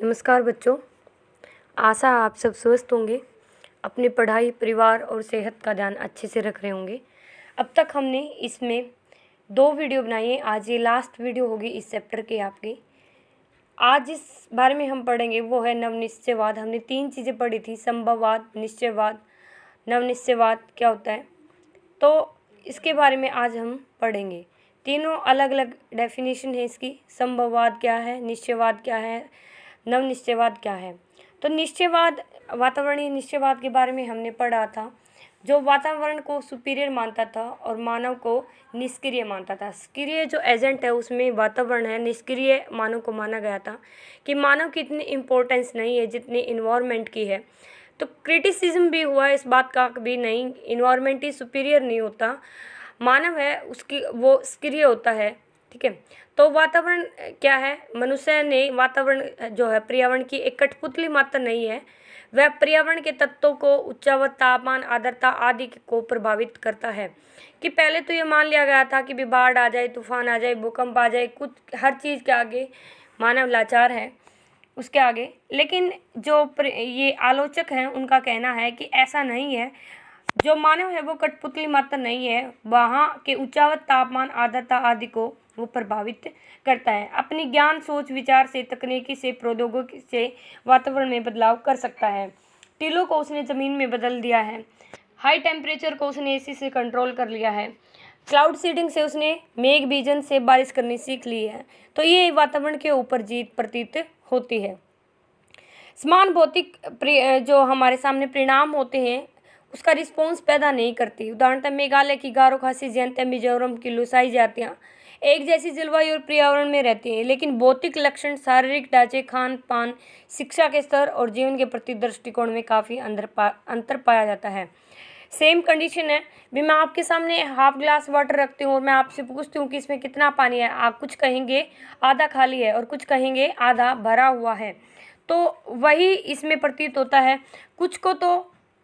नमस्कार बच्चों, आशा आप सब स्वस्थ होंगे, अपनी पढ़ाई, परिवार और सेहत का ध्यान अच्छे से रख रहे होंगे। अब तक हमने इसमें 2 वीडियो बनाई है। आज ये लास्ट वीडियो होगी इस चैप्टर की आपकी। आज जिस बारे में हम पढ़ेंगे वो है नवनिश्चयवाद। हमने 3 चीज़ें पढ़ी थी, संभववाद, निश्चयवाद, नवनिश्चयवाद क्या होता है, तो इसके बारे में आज हम पढ़ेंगे। तीनों अलग अलग डेफिनेशन है इसकी। संभववाद क्या है, निश्चयवाद क्या है, नवनिश्चयवाद क्या है। तो निश्चयवाद, वातावरणीय निश्चयवाद के बारे में हमने पढ़ा था, जो वातावरण को सुपीरियर मानता था और मानव को निष्क्रिय मानता था। सक्रिय जो एजेंट है उसमें वातावरण है, निष्क्रिय मानव को माना गया था कि मानव की इतनी इम्पोर्टेंस नहीं है जितनी इन्वायरमेंट की है। तो क्रिटिसिज्म भी हुआ इस बात का भी, नहीं इन्वायरमेंट ही सुपीरियर नहीं होता, मानव है उसकी वो सक्रिय होता है। ठीक है, तो वातावरण क्या है, मनुष्य ने वातावरण जो है पर्यावरण की एक कठपुतली मात्र नहीं है, वह पर्यावरण के तत्वों को उच्चावत, तापमान, आर्द्रता आदि को प्रभावित करता है। कि पहले तो ये मान लिया गया था कि भी बाढ़ आ जाए, तूफान आ जाए, भूकंप आ जाए, कुछ हर चीज़ के आगे मानव लाचार है उसके आगे। लेकिन जो ये आलोचक हैं उनका कहना है कि ऐसा नहीं है, जो मानव है वो कठपुतली मात्र नहीं है, वहाँ के उच्चावत, तापमान, आर्द्रता आदि को वो प्रभावित करता है। अपनी ज्ञान, सोच, विचार से, तकनीकी से, प्रौद्योगिकी से वातावरण में बदलाव कर सकता है। टीलों को उसने ज़मीन में बदल दिया है, हाई टेम्परेचर को उसने एसी से कंट्रोल कर लिया है, क्लाउड सीडिंग से उसने मेघ बीजन से बारिश करनी सीख ली है। तो ये वातावरण के ऊपर जीत प्रतीत होती है। समान भौतिक जो हमारे सामने परिणाम होते हैं उसका रिस्पॉन्स पैदा नहीं करती। उदाहरणतः मेघालय की गारो, खासी, जयंतिया, मिजोरम की लुसाई जातियाँ एक जैसी जलवायु और पर्यावरण में रहती हैं, लेकिन भौतिक लक्षण, शारीरिक ढांचे, खान पान, शिक्षा के स्तर और जीवन के प्रति दृष्टिकोण में काफ़ी अंतर पाया जाता है। सेम कंडीशन है भी, मैं आपके सामने हाफ ग्लास वाटर रखती हूँ और मैं आपसे पूछती हूँ कि इसमें कितना पानी है, आप कुछ कहेंगे आधा खाली है और कुछ कहेंगे आधा भरा हुआ है। तो वही इसमें प्रतीत होता है। कुछ को तो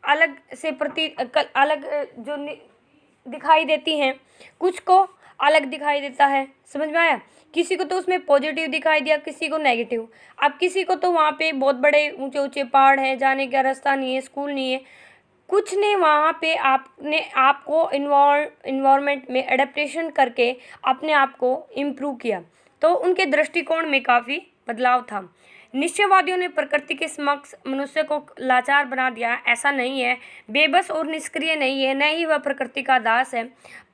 अलग से अलग जो दिखाई देती हैं, कुछ को अलग दिखाई देता है। समझ में आया? किसी को तो उसमें पॉजिटिव दिखाई दिया, किसी को नेगेटिव। अब किसी को तो वहाँ पे बहुत बड़े ऊंचे ऊंचे पहाड़ हैं, जाने का रास्ता नहीं है, स्कूल नहीं है, कुछ ने वहाँ पे आपको इन्वायरमेंट में एडेप्टेशन करके अपने आप को इम्प्रूव किया, तो उनके दृष्टिकोण में काफ़ी बदलाव था। निश्चयवादियों ने प्रकृति के समक्ष मनुष्य को लाचार बना दिया। ऐसा नहीं है, बेबस और निष्क्रिय नहीं है, न ही वह प्रकृति का दास है।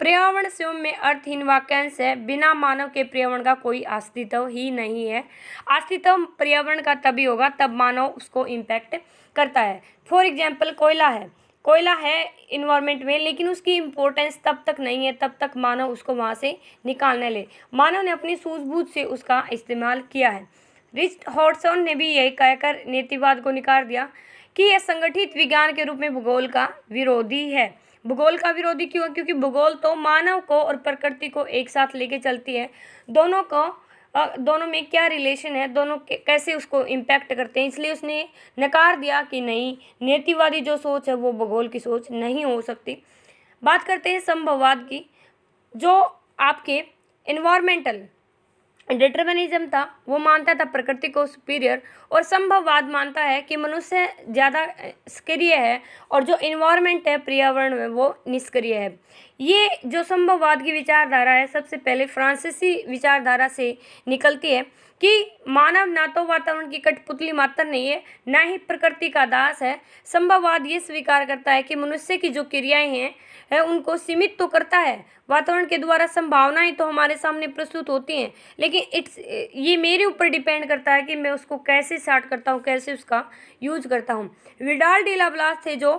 पर्यावरण स्वयं में अर्थहीन वाक्यांश है। बिना मानव के पर्यावरण का कोई अस्तित्व ही नहीं है। अस्तित्व पर्यावरण का तभी होगा तब मानव उसको इम्पैक्ट करता है। फॉर एग्जाम्पल, कोयला है इन्वायरमेंट में, लेकिन उसकी इम्पोर्टेंस तब तक नहीं है तब तक मानव उसको वहाँ से निकालने ले। मानव ने अपनी सूझबूझ से उसका इस्तेमाल किया है। रिचर्ड हॉटसन ने भी यही कहकर नीतिवाद को नकार दिया कि यह संगठित विज्ञान के रूप में भूगोल का विरोधी है। भूगोल का विरोधी क्यों? क्योंकि भूगोल तो मानव को और प्रकृति को एक साथ लेके चलती है। दोनों में क्या रिलेशन है, दोनों कैसे उसको इम्पैक्ट करते हैं, इसलिए उसने नकार दिया कि नहीं, नीतिवादी जो सोच है वो भूगोल की सोच नहीं हो सकती। बात करते हैं संभववाद की, जो आपके इन्वायरमेंटल डिटर्मिनिज्म था, वो मानता था प्रकृति को सुपीरियर, और संभववाद मानता है कि मनुष्य ज़्यादा सक्रिय है और जो इन्वायरमेंट है, पर्यावरण में, वो निष्क्रिय है। ये जो संभववाद की विचारधारा है सबसे पहले फ्रांसीसी विचारधारा से निकलती है कि मानव ना तो वातावरण की कठपुतली मात्र नहीं है, ना ही प्रकृति का दास है। संभववाद ये स्वीकार करता है कि मनुष्य की जो क्रियाएं हैं उनको सीमित तो करता है, वातावरण के द्वारा संभावनाएं तो हमारे सामने प्रस्तुत होती हैं, लेकिन ये मेरे ऊपर डिपेंड करता है कि मैं उसको कैसे स्टार्ट करता हूँ, कैसे उसका यूज करता हूँ। विडाल डी लाप्लास थे जो,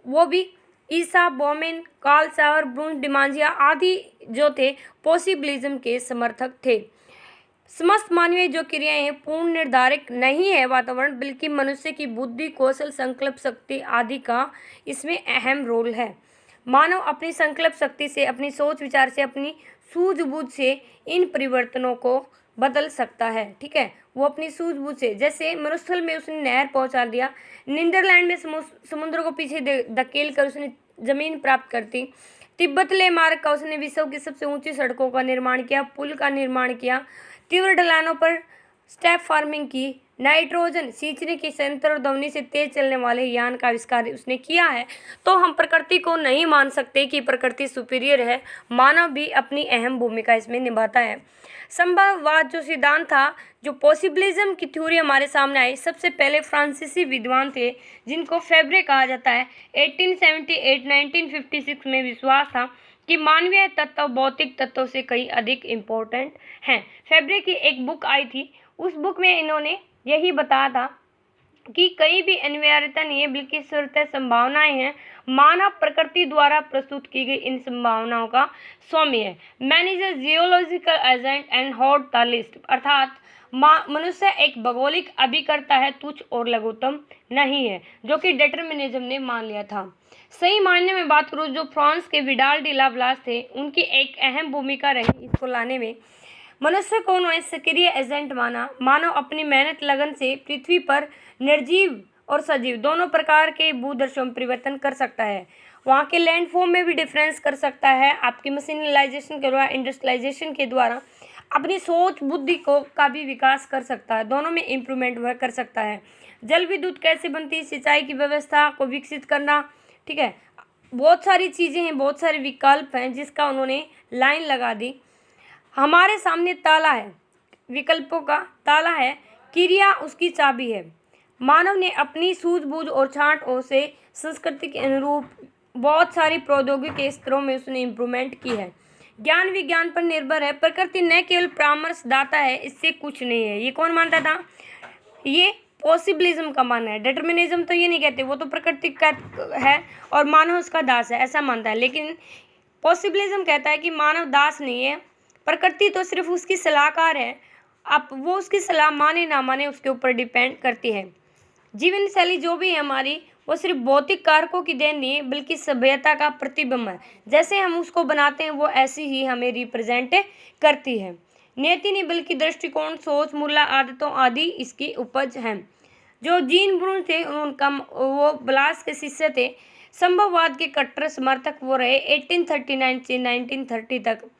वो भी ईसा बोमेन, कार्ल सावर, ब्रूनो डिमांजिया आदि जो थे पॉसिबिलिज्म के समर्थक थे। समस्त मानवीय जो क्रियाएं हैं पूर्ण निर्धारित नहीं है वातावरण, बल्कि मनुष्य की बुद्धि, कौशल, संकल्प शक्ति आदि का इसमें अहम रोल है। मानव अपनी संकल्प शक्ति से, अपनी सोच विचार से, अपनी सूझबूझ से इन परिवर्तनों को बदल सकता है। ठीक है, वो अपनी सूझबूझ से, जैसे मरुस्थल में उसने नहर पहुंचा दिया, नीदरलैंड में समुद्र को पीछे धकेल कर उसने जमीन प्राप्त कर दी, तिब्बत लेह मार्ग का उसने विश्व की सबसे ऊंची सड़कों का निर्माण किया, पुल का निर्माण किया, तीव्र ढलानों पर स्टेप फार्मिंग की, नाइट्रोजन सींचने की संयंत्र और ध्वनि से तेज चलने वाले यान का आविष्कार उसने किया है। तो हम प्रकृति को नहीं मान सकते कि प्रकृति सुपीरियर है, मानव भी अपनी अहम भूमिका इसमें निभाता है। संभववाद जो सिद्धांत था, जो पॉसिबिलिज्म की थ्योरी हमारे सामने आई, सबसे पहले फ्रांसीसी विद्वान थे जिनको फेब्रे कहा जाता है। 1878-1956 में विश्वास था कि मानवीय तत्व भौतिक तत्वों से कहीं अधिक इम्पोर्टेंट हैं। फेब्रे की एक बुक आई थी, उस बुक में इन्होंने यही बताया था कि कहीं भी अनिवार्यता नहीं है बल्कि सिर्फ संभावनाएं हैं। मानव प्रकृति द्वारा प्रस्तुत की गई इन संभावनाओं का स्वामी है। Man is a geological agent and hot the list, अर्थात मनुष्य एक भौगोलिक अभिकर्ता है, तुच्छ और लघुत्तम नहीं है, जो कि डिटर्मिनिज्म ने मान लिया था। सही मायने में बात करूँ, जो फ्रांस के विडाल डी ला ब्लास थे, उनकी एक अहम भूमिका रही इसको लाने में। मनुष्य को उन्होंने सक्रिय एजेंट माना। मानव अपनी मेहनत लगन से पृथ्वी पर निर्जीव और सजीव दोनों प्रकार के भूदृश्यों में परिवर्तन कर सकता है। वहाँ के लैंडफॉर्म में भी डिफरेंस कर सकता है। आपकी मशीनलाइजेशन के द्वारा, इंडस्ट्रियलाइजेशन के द्वारा अपनी सोच बुद्धि को का भी विकास कर सकता है, दोनों में इम्प्रूवमेंट वह कर सकता है। जल विद्युत कैसे बनती है, सिंचाई की व्यवस्था को विकसित करना, ठीक है, बहुत सारी चीज़ें हैं, बहुत सारे विकल्प हैं जिसका उन्होंने लाइन लगा दी। हमारे सामने ताला है, विकल्पों का ताला है, क्रिया उसकी चाबी है। मानव ने अपनी सूझबूझ और छांट से संस्कृति के अनुरूप बहुत सारी प्रौद्योगिकी स्तरों में उसने इम्प्रूवमेंट की है। ज्ञान विज्ञान पर निर्भर है। प्रकृति न केवल परामर्शदाता है, इससे कुछ नहीं है। ये कौन मानता था? ये पॉसिबिलिज्म का मानना है। डिटर्मिनिज्म तो ये नहीं कहते, वो तो प्रकृति का है और मानव उसका दास है, ऐसा मानता है। लेकिन पॉसिबिलिज्म कहता है कि मानव दास नहीं है, प्रकृति तो सिर्फ उसकी सलाहकार है। अब वो उसकी सलाह माने ना माने उसके ऊपर डिपेंड करती है। जीवन शैली जो भी है हमारी, वो सिर्फ भौतिक कारकों की देन नहीं है बल्कि सभ्यता का प्रतिबिंब है। जैसे हम उसको बनाते हैं वो ऐसी ही हमें रिप्रेजेंट करती है। नियति नहीं बल्कि दृष्टिकोण, सोच, मूल्य, आदतों आदि इसकी उपज हैं। जो जीन ब्रून थे उनका, वो ब्लास के शिष्य थे। संभववाद के कट्टर समर्थक वो रहे 1839 से 1930 तक।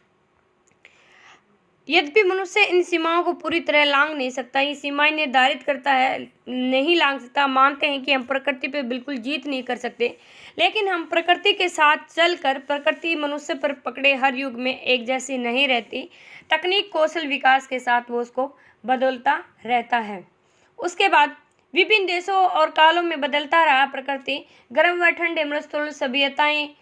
यद्यपि मनुष्य इन सीमाओं को पूरी तरह लांघ नहीं सकता, ये सीमाएं निर्धारित करता है, नहीं लांघ सकता। मानते हैं कि हम प्रकृति पे बिल्कुल जीत नहीं कर सकते, लेकिन हम प्रकृति के साथ चलकर, प्रकृति मनुष्य पर पकड़े हर युग में एक जैसी नहीं रहती। तकनीक कौशल विकास के साथ वो उसको बदलता रहता है। उसके बाद विभिन्न देशों और कालों में बदलता रहा प्रकृति। गर्म व ठंडे, मृदुल सभ्यताएं,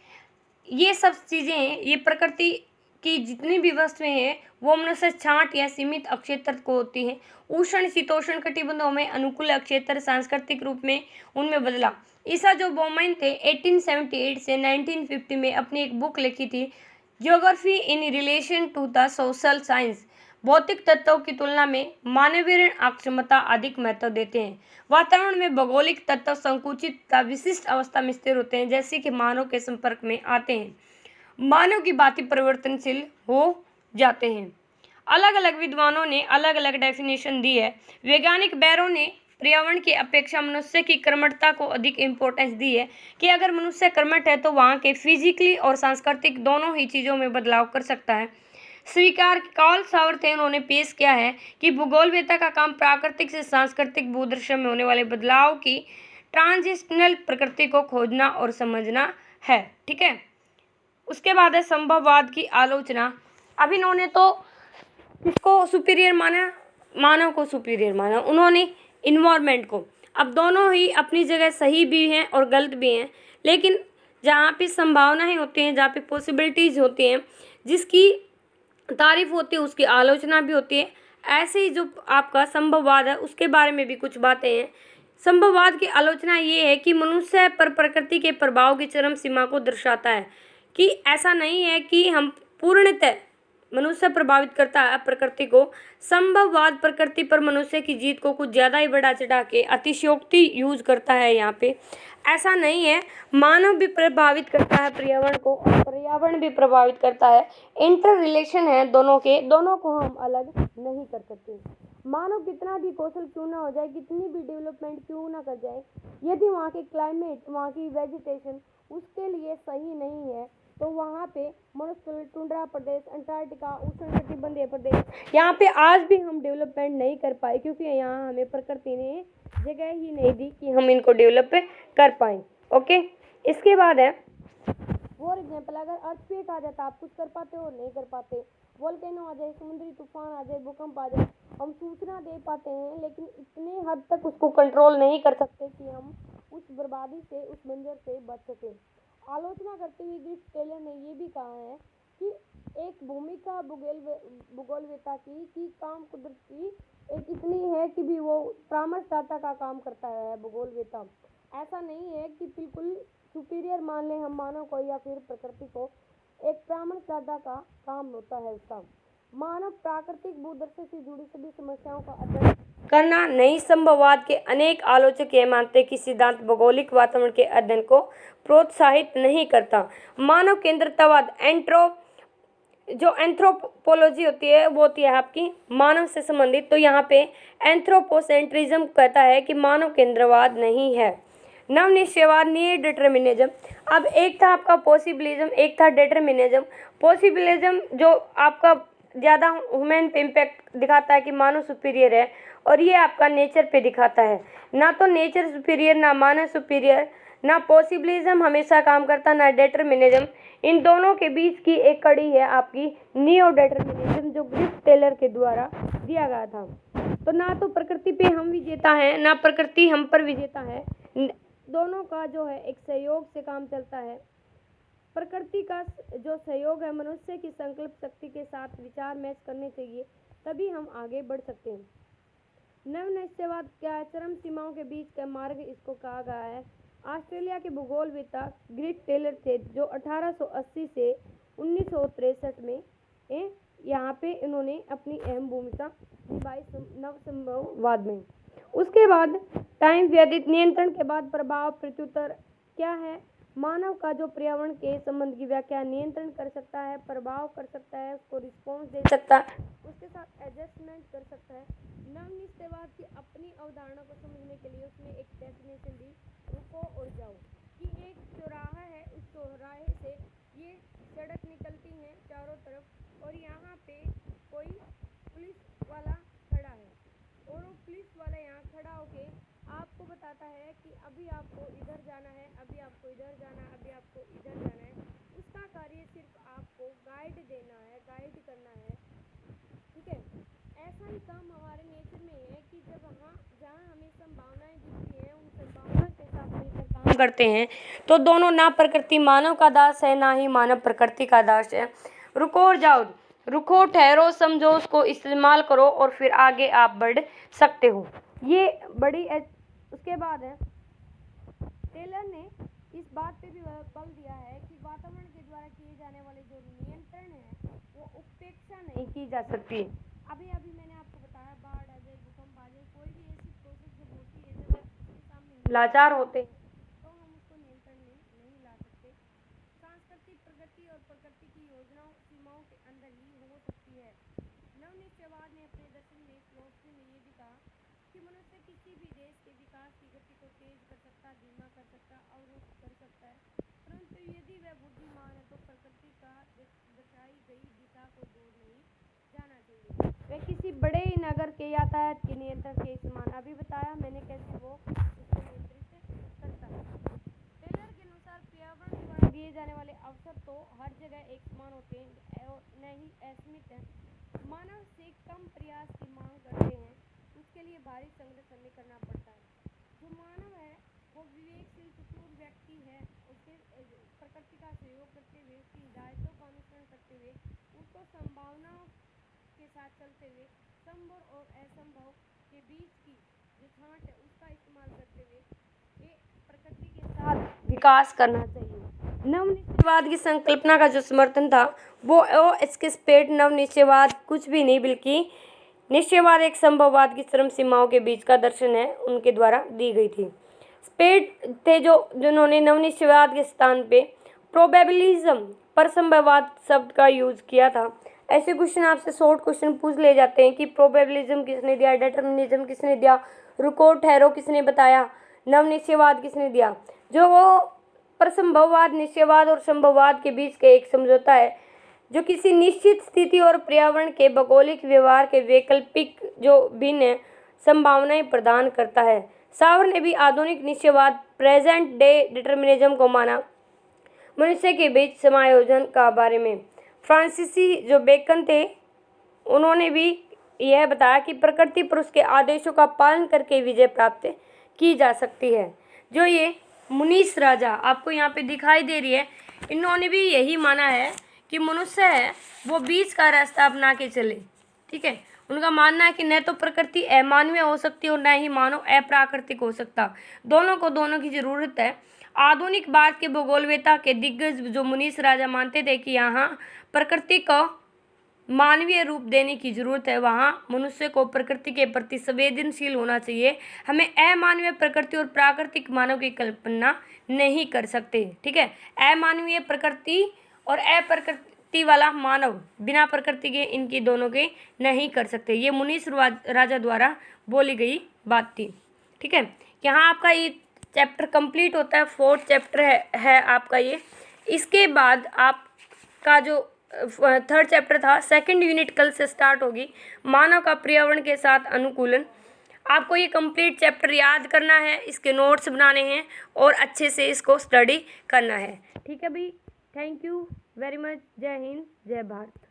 ये सब चीज़ें हैं। ये प्रकृति की जितनी भी वस्तुएं हैं वो मनुष्य छांट या सीमित अक्षेत्र को होती हैं। उष्ण शीतोष्ण कटिबंधों में अनुकूल अक्षेत्र सांस्कृतिक रूप में उनमें बदला। ईसा जो बोमैन थे 1878 से 1950 में अपनी एक बुक लिखी थी, geography in relation to the social science. भौतिक तत्वों की तुलना में मानवीय अक्षमता अधिक महत्व देते हैं। वातावरण में भौगोलिक तत्व संकुचित विशिष्ट अवस्था में स्थिर होते हैं, जैसे कि मानव के संपर्क में आते हैं, मानव की बातें परिवर्तनशील हो जाते हैं। अलग अलग विद्वानों ने अलग अलग डेफिनेशन दी है। वैज्ञानिक बैरों ने पर्यावरण की अपेक्षा मनुष्य की कर्मठता को अधिक इम्पोर्टेंस दी है कि अगर मनुष्य कर्मठ है तो वहाँ के फिजिकली और सांस्कृतिक दोनों ही चीज़ों में बदलाव कर सकता है। स्वीकार कार्ल सावर्थ उन्होंने पेश किया है कि भूगोलवेत्ता का काम प्राकृतिक से सांस्कृतिक भूदृश्य में होने वाले बदलाव की ट्रांजिशनल प्रकृति को खोजना और समझना है। ठीक है, उसके बाद है संभववाद की आलोचना। अब इन्होंने तो इसको सुपीरियर माना, मानव को सुपीरियर माना, उन्होंने इन्वायरमेंट को। अब दोनों ही अपनी जगह सही भी हैं और गलत भी हैं, लेकिन जहाँ पे संभावनाएं होती हैं, जहाँ पे पॉसिबिलिटीज़ होती हैं, जिसकी तारीफ होती है उसकी आलोचना भी होती है। ऐसे ही जो आपका संभववाद है उसके बारे में भी कुछ बातें हैं। संभववाद की आलोचना ये है कि मनुष्य पर प्रकृति के प्रभाव की चरम सीमा को दर्शाता है, कि ऐसा नहीं है कि हम पूर्णतः मनुष्य प्रभावित करता है प्रकृति को। संभववाद प्रकृति पर मनुष्य की जीत को कुछ ज़्यादा ही बढ़ा चढ़ा के अतिशयोक्ति यूज करता है। यहाँ पे ऐसा नहीं है, मानव भी प्रभावित करता है पर्यावरण को और पर्यावरण भी प्रभावित करता है। इंटर रिलेशन है दोनों के, दोनों को हम अलग नहीं कर सकते। मानव कितना भी कौशल क्यों ना हो जाए, कितनी भी डेवलपमेंट क्यों ना कर जाए, यदि वहाँ के क्लाइमेट, वहाँ की वेजिटेशन उसके लिए सही नहीं है, तो वहाँ पे मरुस्थल, टुंड्रा प्रदेश, अंटार्कटिका, उष्णकटिबंधीय प्रदेश, यहाँ पे आज भी हम डेवलपमेंट नहीं कर पाए क्योंकि यहाँ हमें प्रकृति ने जगह ही नहीं दी कि हम इनको डेवलप कर पाएँ। ओके, इसके बाद है फॉर एग्जाम्पल, अगर अर्थक्वेक आ जाता आप कुछ कर पाते हो और नहीं कर पाते, वोल्केनो आ जाए, समुद्री तूफान आ जाए, भूकंप आ जाए, हम सूचना दे पाते हैं लेकिन इतने हद तक उसको कंट्रोल नहीं कर सकते कि हम उस बर्बादी से, उस बंजर से बच सकें। आलोचना करते हुए ग्रिफ्ट टेलर ने ये भी कहा है कि एक भूमिका भूगोलवेत्ता की कि काम कुदरत की एक इतनी है कि भी वो परामर्शदाता का काम करता है भूगोलवेत्ता। ऐसा नहीं है कि बिल्कुल सुपीरियर मान लें हम मानव को या फिर प्रकृति को, एक परामर्शदाता का काम होता है उसका। मानव प्राकृतिक भूदृश्य से जुड़ी सभी समस्याओं का अध्ययन करना। नई संभववाद के अनेक आलोचक ये मानते हैं कि सिद्धांत भौगोलिक वातावरण के अध्ययन को प्रोत्साहित नहीं करता। मानव केंद्रितवाद जो एंथ्रोपोलॉजी होती है वो होती है आपकी मानव से संबंधित, तो यहाँ पे एंथ्रोपोसेंट्रिज्म कहता है कि मानव केंद्रवाद नहीं है। नवनिश्चयवाद, नियर डिटर्मिनिज्म। अब एक था आपका पॉसिबिलिज्म, एक था डिटर्मिनिज्म। पॉसिबिलिज्म जो आपका ज़्यादा ह्यूमन पे इम्पैक्ट दिखाता है कि मानव सुपीरियर है, और ये आपका नेचर पे दिखाता है। ना तो नेचर सुपीरियर ना मानव सुपीरियर, ना पॉसिबिलिज्म हमेशा काम करता ना डिटर्मिनिज्म। इन दोनों के बीच की एक कड़ी है आपकी नियो डिटर्मिनिज्म, जो ग्रिफ्ट टेलर के द्वारा दिया गया था। तो ना तो प्रकृति पे हम विजेता हैं ना प्रकृति हम पर विजेता है, दोनों का जो है एक सहयोग से काम चलता है। प्रकृति का जो सहयोग है मनुष्य की संकल्प शक्ति के साथ विचार मैच करने चाहिए, तभी हम आगे बढ़ सकते हैं। नवनिश्चयवाद क्या है? चरम सीमाओं के बीच का मार्ग इसको कहा गया है। ऑस्ट्रेलिया के भूगोलवेत्ता ग्रिफ्ट टेलर थे जो 1880 से 1963 में यहाँ पे इन्होंने अपनी अहम भूमिका निभाई नवसंभववाद में। उसके बाद टाइम व्यतीत नियंत्रण के बाद प्रभाव प्रत्युत्तर क्या है? मानव का जो पर्यावरण के संबंध की व्याख्या नियंत्रण कर सकता है, प्रभाव कर सकता है, उसको रिस्पॉन्स दे सकता है, उसके साथ एडजस्टमेंट कर सकता है। नवनिश्चयवाद की अपनी अवधारणा को समझने के लिए उसने एक डेफिनेशन दी, रुको और जाओ, कि एक चौराहा है, उस चौराहे से ये सड़क निकलती है चारों तरफ और यहाँ पे कोई पुलिस वाला खड़ा है और वो पुलिस वाला यहाँ खड़ा होके आपको बताता है कि अभी आपको इधर जाना है, अभी आपको इधर जाना है, अभी आपको इधर जाना है। उसका कार्य सिर्फ आपको गाइड देना है, गाइड करना है, ठीक है। ऐसा ही काम हमारे नेचर में है कि जब जहाँ हमें संभावनाएं दिखती हैं उन संभावनाओं के साथ मिलकर काम करते हैं, तो दोनों ना प्रकृति मानव का दास है ना ही मानव प्रकृति का दास है। रुको और जाओ, रुको, ठहरो, समझो, उसको इस्तेमाल करो और फिर आगे आप बढ़ सकते हो। ये बड़ी उसके बाद है टेलर ने इस बात पे भी बल दिया है कि वातावरण के द्वारा किए जाने वाले जो नियंत्रण है वो उपेक्षा नहीं की जा सकती। अभी मैंने आपको बताया, बाढ़ आ जाए, भूकंप आ जाए, कोई भी ऐसी प्रोसेस जब होती है, जब उसके सामने लाचार होते हैं तो हम उसको नियंत्रण में नहीं ला सकते। सांस्कृतिक प्रगति और प्रकृति की योजनाओं सीमाओं के अंदर ही हो सकती है। नवनिश्चयवाद ने अपने दर्शन में, फिलॉसफी में ये भी कहा कि मनुष्य किसी भी देश के विकास की गति को तेज कर सकता, धीमा कर सकता, अवरुद्ध कर सकता है, परंतु यदि वह बुद्धिमान है तो प्रकृति का दर्शाई गई दिशा को दूर नहीं जाना चाहिए। वह किसी बड़े नगर के यातायात के नियंत्रण के समान, अभी बताया मैंने कैसे वो उसको नियंत्रित करता है। टेलर के अनुसार पर्यावरण द्वारा दिए जाने वाले अवसर तो हर जगह एक समान होते हैं और न ही असीमित है। मानव से कम प्रयास की मांग करते हैं, उसके लिए भारी संघर्ष हमें करना पड़ता है। जो मानव है वो विवेकशील चतुर व्यक्ति है, उसके प्रकृति का सहयोग करते हुए, उसकी हिदायतों का अनुसरण करते हुए, उसको संभावनाओं के साथ चलते हुए संभव और असंभव के बीच की जो छांट है उसका इस्तेमाल करते हुए ये प्रकृति के साथ विकास करना चाहिए। नवनिश्चयवाद की संकल्पना का जो समर्थन था वो इसके स्पेट नवनिश्चयवाद कुछ भी नहीं बल्कि निश्चयवाद एक संभववाद की चरम सीमाओं के बीच का दर्शन है, उनके द्वारा दी गई थी। स्पेट थे जिन्होंने नवनिश्चयवाद के स्थान पे प्रोबेबिलिज्म पर संभववाद शब्द का यूज किया था। ऐसे क्वेश्चन आपसे शॉर्ट क्वेश्चन पूछ ले जाते हैं कि प्रोबेबिलिज्म किसने दिया, डिटर्मिनिज्म किसने दिया, रुको ठहरो किसने बताया, नवनिश्चयवाद किसने दिया। जो वो पर संभववाद निश्चयवाद और संभववाद के बीच का एक समझौता है जो किसी निश्चित स्थिति और पर्यावरण के भौगोलिक व्यवहार के वैकल्पिक जो भिन्न संभावनाएं प्रदान करता है। सावर ने भी आधुनिक निश्चयवाद प्रेजेंट डे डिटर्मिनिज्म को माना। मनुष्य के बीच समायोजन का बारे में फ्रांसीसी जो बेकन थे उन्होंने भी यह बताया कि प्रकृति पर उसके आदेशों का पालन करके विजय प्राप्त की जा सकती है। जो ये मुनीस राजा आपको यहाँ पे दिखाई दे रही है, इन्होंने भी यही माना है कि मनुष्य है वो बीच का रास्ता अपना के चले। ठीक है, उनका मानना है कि न तो प्रकृति अमानवीय हो सकती और न ही मानव अप्राकृतिक हो सकता, दोनों की जरूरत है। आधुनिक भारत के भूगोलवेता के दिग्गज जो मुनीस राजा मानते थे कि यहाँ प्रकृति को मानवीय रूप देने की जरूरत है, वहाँ मनुष्य को प्रकृति के प्रति संवेदनशील होना चाहिए। हमें अमानवीय प्रकृति और प्राकृतिक मानव की कल्पना नहीं कर सकते। ठीक है, अमानवीय प्रकृति और अप्रकृति वाला मानव बिना प्रकृति के इनकी दोनों के नहीं कर सकते। ये मुनीस राजा द्वारा बोली गई बात थी। ठीक है, यहाँ आपका ये चैप्टर कंप्लीट होता है। 4th चैप्टर है आपका ये। इसके बाद आपका जो 3rd चैप्टर था, 2nd यूनिट कल से स्टार्ट होगी, मानव का पर्यावरण के साथ अनुकूलन। आपको ये कंप्लीट चैप्टर याद करना है, इसके नोट्स बनाने हैं और अच्छे से इसको स्टडी करना है। ठीक है भाई, थैंक यू वेरी मच। जय हिंद, जय भारत।